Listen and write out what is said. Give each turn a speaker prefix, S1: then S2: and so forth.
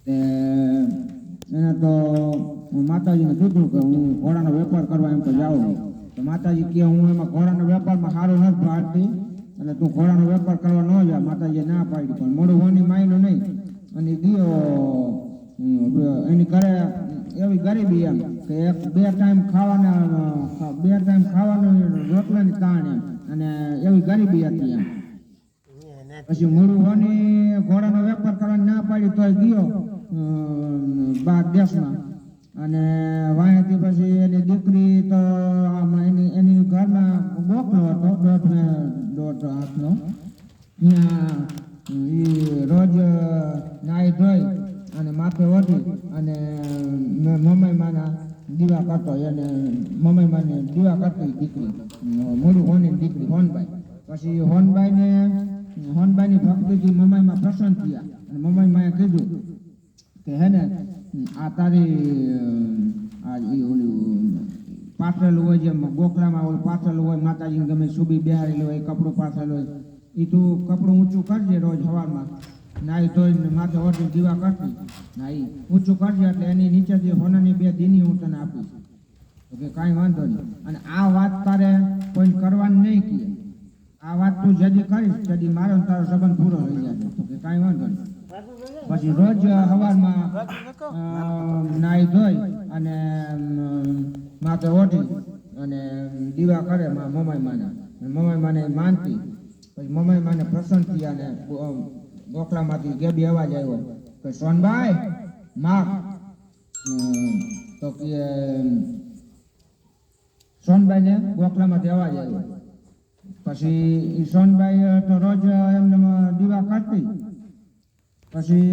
S1: તે એને તો માતાજીને કીધું કે હું ઘોડાનો વેપાર કરવા એમ તો જાઉં. તો માતાજી કહે હું એમાં ઘોડાના વેપારમાં સારું નથી પાડતી, એટલે તું ઘોડાનો વેપાર કરવા ન જા. માતાજીએ ના પાડી, પણ મોડું હોની માયનું નહીં. અને ગયો એની ઘરે એવી ગરીબી એમ કે બે ટાઈમ ખાવાનું રોટલાની તાણ એમ, અને એવી ગરીબી હતી એમ. પછી મોડું હોની ઘોડાનો વેપાર કરવાની ના પાડી તો ગયો બહાર દેશમાં. અને વાંહેથી પછી એની દીકરી તો એની ઘરના ગોખલો હતો દોઢ હાથનો. ત્યાં રોજ નાહી ધોઈ અને માથે ઓઢી અને મમ્મી માના દીવા કરતો. એને મમ્મી માને દીવા કરતી દીકરી, મોડું હોની દીકરી હોનબાઈ. પછી હોનબાઈની ભક્તિથી મમ્મીમાં પ્રસન્ન થયા અને મમ્મીમાં કીધું કે હે ને આ તારી ઓલું પાથરેલું હોય, જેમ ગોખલામાં ઓલું પાથરેલું હોય, માતાજીને ગમે સુબી બેહારેલું હોય, કપડું પાથરેલું હોય, એ તું કપડું ઊંચું કરજે રોજ સવારમાં નાહી ધોઈને માથે ઓઢી દીવા કરતી. ના એ ઊંચું કરજે એટલે એની નીચેથી હોનાની 2 દીની હું તને આપીશ. તો કે કાંઈ વાંધો નહીં. અને આ વાત તારે કોઈ કરવાની નહીં કહે. આ વાત તું જદી કરીશ જદી મારો તારો સંબંધ પૂરો થઈ જાય. તો કે કાંઈ વાંધો નહીં. પછી રોજ સવારમાં નાહી ધોઈ અને માથે ઓઢી અને દીવા કરે મમ્મી માને માનતી. પછી મમ્મી માને પ્રસન્ન થયા અને ગોખલામાંથી ગેબી અવાજ આવ્યો કે સોનભાઈ માગ. તો કે સોનભાઈને ગોખલામાંથી અવાજ આવ્યો. પછી સોનભાઈ તો રોજ એમને દીવા કરતી. પછી